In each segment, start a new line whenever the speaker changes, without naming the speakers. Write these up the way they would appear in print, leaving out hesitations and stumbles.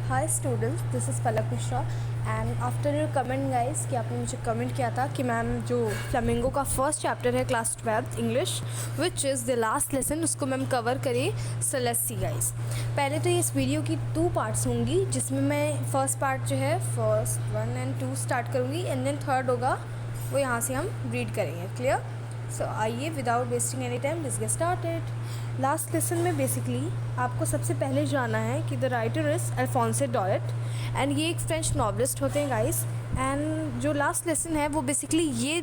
Hi students, this is Palak Mishra and after your comment guys कि आपने मुझे comment किया था कि मैम जो फ्लेमिंगो का फर्स्ट चैप्टर है class 12 English which is the last lesson उसको मैम कवर करिए। So let's see guys. पहले तो इस वीडियो की 2 पार्ट्स होंगी जिसमें मैं फर्स्ट पार्ट जो है फर्स्ट 1 और 2 स्टार्ट करूँगी एंड देन थर्ड होगा वो यहाँ से हम रीड करेंगे। क्लियर? सो आइए without wasting any time let's get started. Last lesson में बेसिकली आपको सबसे पहले जानना है कि द राइटर इज़ अल्फोंसे डॉयट एंड ये एक फ्रेंच नॉवलिस्ट होते हैं गाइस। एंड जो लास्ट लेसन है वो बेसिकली ये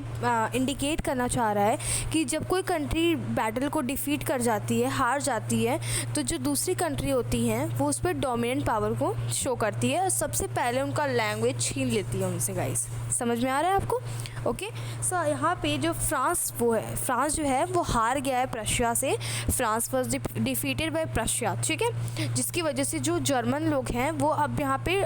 इंडिकेट करना चाह रहा है कि जब कोई कंट्री बैटल को डिफीट कर जाती है, हार जाती है, तो जो दूसरी कंट्री होती हैं वो उस पर डोमिनेंट पावर को शो करती है और सबसे पहले उनका लैंग्वेज छीन लेती है उनसे। गाइस समझ में आ रहा है आपको? ओके। सो यहाँ पे जो फ्रांस जो है वो हार गया है प्रशिया से। France was defeated by Prussia, ठीक है, जिसकी वजह से जो जर्मन लोग हैं वो अब यहाँ पे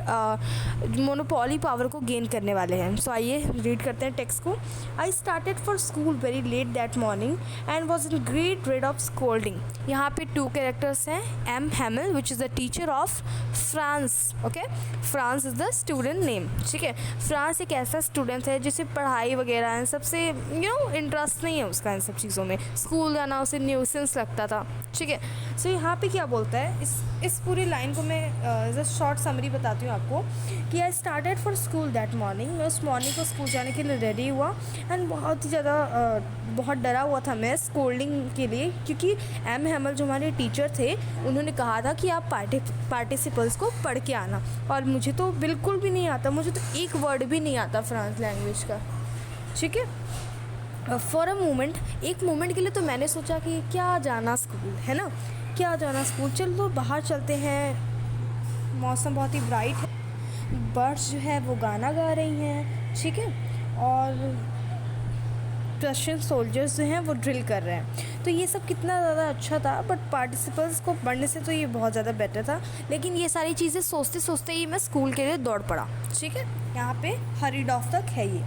मोनोपोली पावर को गेन करने वाले हैं। सो आइए रीड करते हैं टेक्स्ट को। I started for school very late that morning and was in great dread of scolding. यहाँ पे 2 कैरेक्टर्स हैं। M Hamel which is the teacher of Franz. Okay, Franz is the student name, ठीक है। France एक ऐसा student है जिसे पढ़ाई वगैरह इन सबसे इंटरेस्ट नहीं है उसका, इन सब चीज़ों में। स्कूल जाना उसे न्यूसेंस लगता था, ठीक है। सो यहाँ पे क्या बोलता है, इस पूरी लाइन को मैं जस्ट शॉर्ट समरी बताती हूँ आपको कि आई started for school that morning. मैं उस मॉर्निंग को स्कूल जाने के लिए रेडी हुआ एंड बहुत ही ज़्यादा बहुत डरा हुआ था मैं स्कोल्डिंग के लिए, क्योंकि एम हैमल जो हमारे टीचर थे उन्होंने कहा था कि आप पार्टिसिपल्स को पढ़ के आना, और मुझे तो बिल्कुल भी नहीं आता, मुझे तो एक वर्ड भी नहीं आता फ्रांस लैंग्वेज का, ठीक है। फॉर अ मोमेंट, एक मोमेंट के लिए तो मैंने सोचा कि क्या जाना स्कूल, है ना, क्या जाना स्कूल, चलो बाहर चलते हैं, मौसम बहुत ही ब्राइट है, बर्ड्स जो है वो गाना गा रही हैं, ठीक है, और रशियन सोल्जर्स जो हैं वो ड्रिल कर रहे हैं। तो ये सब कितना ज़्यादा अच्छा था, बट पार्टिसिपल्स को पढ़ने से तो ये बहुत ज़्यादा बेटर था। लेकिन ये सारी चीज़ें सोचते सोचते ही मैं स्कूल के लिए दौड़ पड़ा, ठीक है। यहाँ पे हरीड ऑफ तक है, ये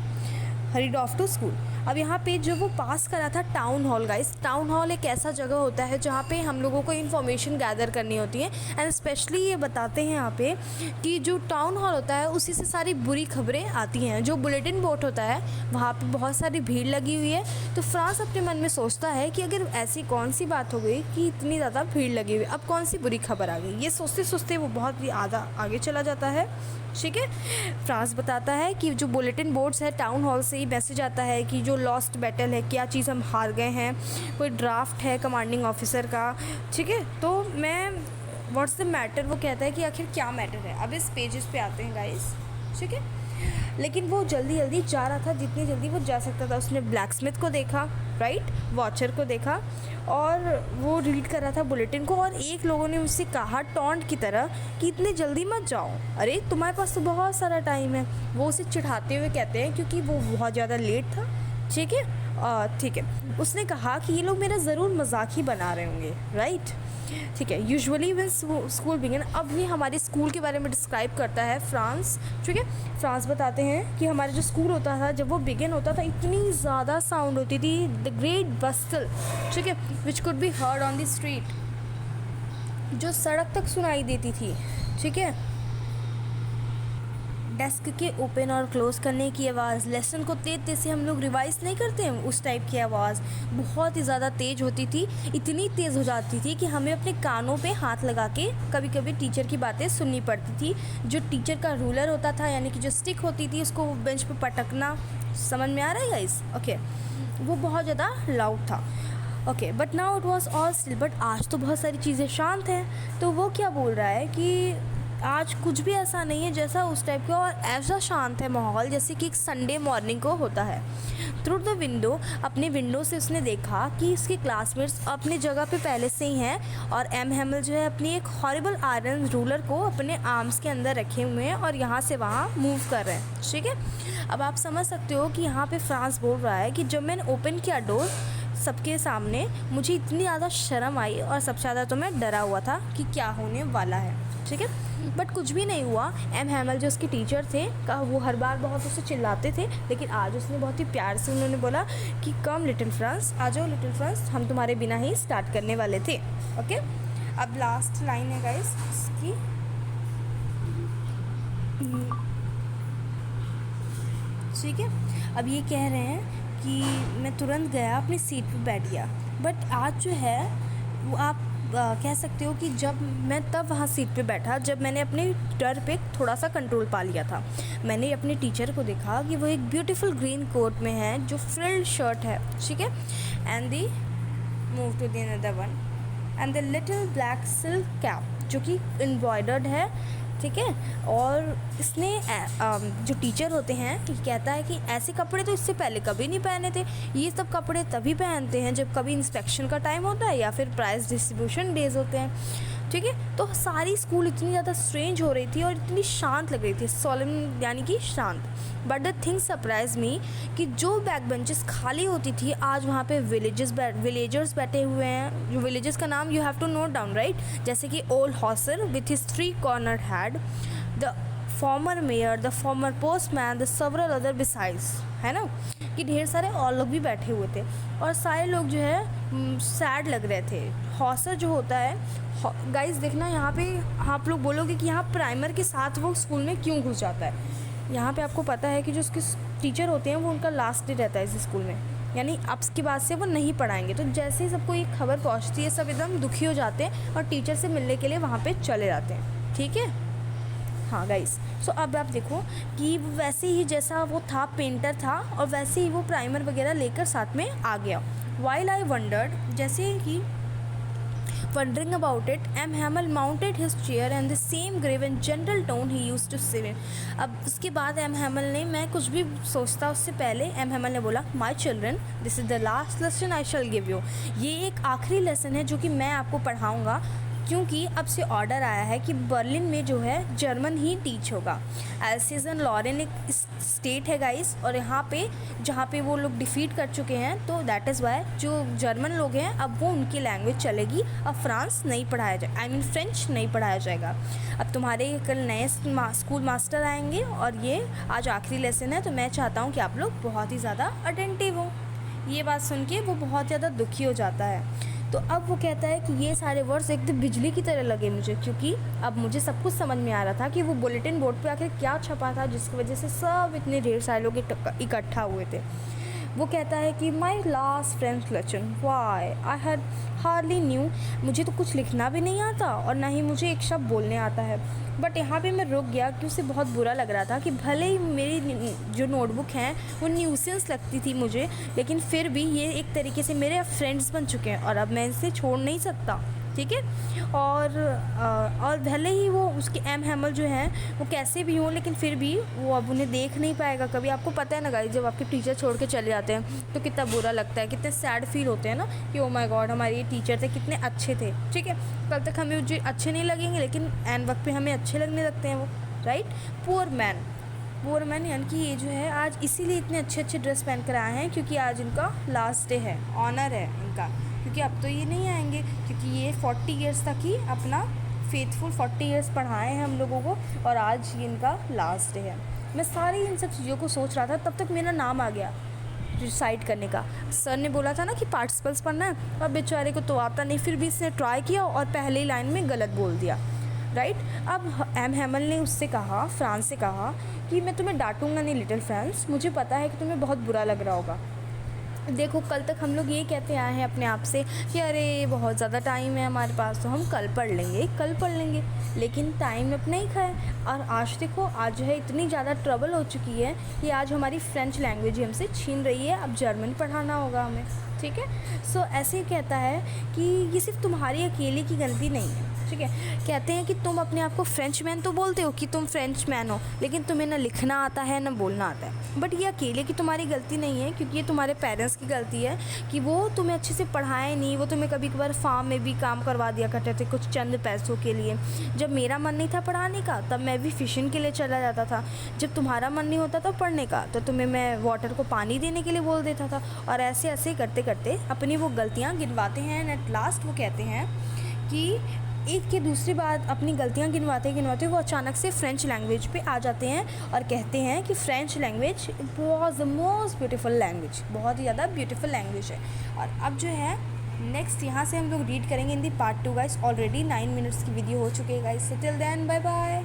हरीड ऑफ टू स्कूल। अब यहाँ पे जो वो पास करा था town hall guys. Town hall एक ऐसा जगह होता है जहाँ पे हम लोगों को इन्फॉर्मेशन गैदर करनी होती है एंड स्पेशली ये बताते हैं यहाँ पे कि जो टाउन हॉल होता है उसी से सारी बुरी खबरें आती हैं। जो बुलेटिन बोर्ड होता है वहाँ पे बहुत सारी भीड़ लगी हुई है। तो फ्रांस अपने मन में सोचता है कि अगर ऐसी कौन सी बात हो गई कि इतनी ज़्यादा भीड़ लगी हुई, अब कौन सी बुरी खबर आ गई, ये सोचते सोचते वो बहुत ही आगे चला जाता है, ठीक है। फ्रांस बताता है कि जो बुलेटिन बोर्ड्स है टाउन हॉल से ही मैसेज आता है कि जो लॉस्ट बैटल है, क्या चीज़ हम हार गए हैं, कोई ड्राफ्ट है कमांडिंग ऑफिसर का, ठीक है। तो मैं व्हाट्स द मैटर, वो कहता है कि आखिर क्या मैटर है। अब इस पेजेस पे आते हैं गाइस, ठीक है। लेकिन वो जल्दी जल्दी जा रहा था, जितनी जल्दी वो जा सकता था। उसने ब्लैक स्मिथ को देखा, राइट, वॉचर को देखा, और वो रीड कर रहा था बुलेटिन को। और एक लोगों ने मुझसे कहा टॉन्ट की तरह कि इतने जल्दी मत जाओ, अरे तुम्हारे पास तो बहुत सारा टाइम है। वो उसे चिढ़ाते हुए कहते हैं क्योंकि वो बहुत ज़्यादा लेट था, ठीक है। ठीक है, उसने कहा कि ये लोग मेरा ज़रूर मजाक ही बना रहे होंगे, राइट, ठीक है। यूजुअली व्हेन स्कूल बिगिन, अब ये हमारे स्कूल के बारे में डिस्क्राइब करता है फ्रांस, ठीक है। फ्रांस बताते हैं कि हमारा जो स्कूल होता था जब वो बिगिन होता था इतनी ज़्यादा साउंड होती थी, द ग्रेट बस्टल, ठीक है, which could be heard on the street, जो सड़क तक सुनाई देती थी, ठीक है। डेस्क के ओपन और क्लोज़ करने की आवाज़, लेसन को तेज़ से हम लोग रिवाइज नहीं करते हैं उस टाइप की आवाज़ बहुत ही ज़्यादा तेज़ होती थी। इतनी तेज़ हो जाती थी कि हमें अपने कानों पे हाथ लगा के कभी कभी टीचर की बातें सुननी पड़ती थी। जो टीचर का रूलर होता था, यानी कि जो स्टिक होती थी, उसको बेंच पे पटकना, समझ में आ रहा है गाइस? ओके, वो बहुत ज़्यादा लाउड था। Okay, but now it was all still, but आज तो बहुत सारी चीज़ें शांत हैं। तो वो क्या बोल रहा है कि आज कुछ भी ऐसा नहीं है जैसा उस टाइप का, और ऐसा शांत है माहौल जैसे कि एक संडे मॉर्निंग को होता है। थ्रू द विंडो, अपने विंडो से उसने देखा कि इसके क्लासमेट्स अपनी जगह पे पहले से ही हैं, और एम हैमल जो है अपनी एक हॉरिबल आयरन रूलर को अपने आर्म्स के अंदर रखे हुए हैं और यहाँ से वहाँ मूव कर रहे हैं, ठीक है। अब आप समझ सकते हो कि यहाँ पे फ्रांस बोल रहा है कि जब मैंने ओपन किया डोर सबके सामने, मुझे इतनी ज़्यादा शर्म आई और सबसे ज़्यादा तो मैं डरा हुआ था कि क्या होने वाला है, ठीक है। बट कुछ भी नहीं हुआ। एम हैमल जो उसके टीचर थे वो हर बार बहुत उसे चिल्लाते थे, लेकिन आज उसने बहुत ही प्यार से उन्होंने बोला कि कम लिटिल फ्रांस, आ जाओ लिटिल फ्रांस, हम तुम्हारे बिना ही स्टार्ट करने वाले थे। ओके, अब लास्ट लाइन है गाइस इसकी,
ठीक है। अब ये कह रहे हैं कि मैं तुरंत गया अपनी सीट पर बैठ गया, बट आज जो है वो आप कह सकते हो कि जब मैं तब वहाँ सीट पे बैठा जब मैंने अपने डर पे थोड़ा सा कंट्रोल पा लिया था। मैंने अपने टीचर को देखा कि वो एक ब्यूटीफुल ग्रीन कोट में है जो फ्रिल्ड शर्ट है, ठीक है, and the move to the another one and the little black silk cap जो कि एम्ब्रॉयडर्ड है, ठीक है। और इसने जो टीचर होते हैं ये कहता है कि ऐसे कपड़े तो इससे पहले कभी नहीं पहने थे, ये सब कपड़े तभी पहनते हैं जब कभी इंस्पेक्शन का टाइम होता है या फिर प्राइज़ डिस्ट्रीब्यूशन डेज होते हैं, ठीक है। तो सारी स्कूल इतनी ज़्यादा स्ट्रेंज हो रही थी और इतनी शांत लग रही थी, सोलम यानी कि शांत। But the thing surprise me कि जो बैक बेंचेस खाली होती थी आज वहाँ पे विलेजर्स बैठे हुए हैं। जो विलेजर्स का नाम you have to note down, right, जैसे कि old Hauser with his 3 corner head, the former mayor, the former postman, the several other besides, है ना, कि ढेर सारे और लोग भी बैठे हुए थे और सारे लोग जो है सैड लग रहे थे। हॉसर जो होता है गाइस, देखना यहाँ पे आप लोग बोलोगे कि यहाँ प्राइमर के साथ वो स्कूल में क्यों घुस जाता है। यहाँ पे आपको पता है कि जो उसके टीचर होते हैं वो उनका लास्ट डे रहता है इस स्कूल में, यानी अब के बाद से वो नहीं पढ़ाएंगे। तो जैसे ही सबको एक खबर पहुँचती है सब एकदम दुखी हो जाते हैं और टीचर से मिलने के लिए वहाँ पर चले जाते हैं, ठीक है। हाँ गाइस, सो अब आप देखो कि वैसे ही जैसा वो था पेंटर था और वैसे ही वो प्राइमर वगैरह लेकर साथ में आ गया। वाइल आई वंडर्ड, जैसे कि wondering about it, M. Hamel mounted his chair and the same grave and gentle tone he used to say. अब उसके बाद M. Hamel ने, मैं कुछ भी सोचता उससे पहले M. Hamel ने बोला, My children, this is the last lesson I shall give you. ये एक आखिरी लेसन है जो कि मैं आपको पढ़ाऊँगा, क्योंकि अब से ऑर्डर आया है कि बर्लिन में जो है जर्मन ही टीच होगा। एल्सेजन लॉरेन एक स्टेट है गाइस, और यहाँ पे जहाँ पे वो लोग डिफीट कर चुके हैं, तो दैट इज़ वाई जो जर्मन लोग हैं अब वो उनकी लैंग्वेज चलेगी। अब फ्रांस नहीं पढ़ाया जाए, आई मीन फ्रेंच नहीं पढ़ाया जाएगा। अब तुम्हारे कल नए स्कूल मास्टर आएंगे और ये आज आखिरी लेसन है, तो मैं चाहता हूँ कि आप लोग बहुत ही ज़्यादा अटेंटिव हो। ये बात सुन के वो बहुत ज़्यादा दुखी हो जाता है। तो अब वो कहता है कि ये सारे वर्ड्स एकदम बिजली की तरह लगे मुझे, क्योंकि अब मुझे सब कुछ समझ में आ रहा था कि वो बुलेटिन बोर्ड पे आखिर क्या छपा था जिसकी वजह से सब इतने ढेर सारे लोग इकट्ठा हुए थे। वो कहता है कि my last French lesson, why I had hardly knew, मुझे तो कुछ लिखना भी नहीं आता और ना ही मुझे एक शब्द बोलने आता है। बट यहाँ पे मैं रुक गया कि उसे बहुत बुरा लग रहा था कि भले ही मेरी जो नोटबुक हैं वो न्यूसेंस लगती थी मुझे, लेकिन फिर भी ये एक तरीके से मेरे फ्रेंड्स बन चुके हैं और अब मैं इसे छोड़ नहीं सकता, ठीक है। और भले ही वो उसके एम हैमल जो हैं वो कैसे भी हों, लेकिन फिर भी वो अब उन्हें देख नहीं पाएगा कभी। आपको पता है ना गाइस, जब आपके टीचर छोड़ के चले जाते हैं तो कितना बुरा लगता है, कितने सैड फील होते हैं ना कि ओ माय गॉड हमारे ये टीचर थे कितने अच्छे थे, ठीक है। कल तक हमें जो अच्छे नहीं लगेंगे लेकिन एंड वक्त पे हमें अच्छे लगने लगते हैं वो, राइट। पुअर मैन यानी कि ये जो है आज इसीलिए इतने अच्छे अच्छे ड्रेस पहन कर आए हैं क्योंकि आज इनका लास्ट डे है, ऑनर है इनका, क्योंकि अब तो ये नहीं आएंगे, क्योंकि ये 40 ईयर्स तक ही अपना फेथफुल 40 ईयर्स पढ़ाए हैं हम लोगों को और आज ये इनका लास्ट डे है। मैं सारी इन सब चीज़ों को सोच रहा था, तब तक मेरा नाम आ गया डिसाइड करने का। सर ने बोला था ना कि पार्टिसिपल्स पढ़ना है, और बेचारे को तो आता नहीं, फिर भी इसने ट्राई किया और पहले लाइन में गलत बोल दिया, राइट। अब एम हैमल ने उससे कहा, फ्रांस से कहा कि मैं तुम्हें डांटूंगा नहीं लिटिल फ्रांस, मुझे पता है कि तुम्हें बहुत बुरा लग रहा होगा। देखो कल तक हम लोग ये कहते आए हैं अपने आप से कि अरे बहुत ज़्यादा टाइम है हमारे पास तो हम कल पढ़ लेंगे, लेकिन टाइम अपने ही खाए। और आज देखो आज जो है इतनी ज़्यादा ट्रबल हो चुकी है कि आज हमारी फ्रेंच लैंग्वेज ही हमसे छीन रही है, अब जर्मन पढ़ाना होगा हमें, ठीक है। सो ऐसे ही कहता है कि ये सिर्फ तुम्हारी अकेले की गलती नहीं है, ठीक है। कहते हैं कि तुम अपने आप को फ्रेंच मैन तो बोलते हो कि तुम फ्रेंच मैन हो, लेकिन तुम्हें ना लिखना आता है ना बोलना आता है। बट ये अकेले की तुम्हारी गलती नहीं है, क्योंकि ये तुम्हारे पेरेंट्स की गलती है कि वो तुम्हें अच्छे से पढ़ाए नहीं। वो तुम्हें कभी कभार फार्म में भी काम करवा दिया करते थे कुछ चंद पैसों के लिए। जब मेरा मन नहीं था पढ़ाने का तब मैं भी फिशिंग के लिए चला जाता था, जब तुम्हारा मन नहीं होता था पढ़ने का तो तुम्हें मैं वाटर को पानी देने के लिए बोल देता था। और ऐसे ऐसे करते करते अपनी वो गलतियाँ गिनवाते हैं एंड एट लास्ट वो कहते हैं कि एक के दूसरी बात अपनी गलतियाँ गिनवाते गिनवाते वो अचानक से फ्रेंच लैंग्वेज पे आ जाते हैं और कहते हैं कि French language was the most beautiful language, बहुत ही ज़्यादा ब्यूटीफुल लैंग्वेज है। और अब जो है नेक्स्ट यहाँ से हम लोग रीड करेंगे in the part 2 guys. Already 9 minutes की वीडियो हो चुकी है guys, so till then bye bye.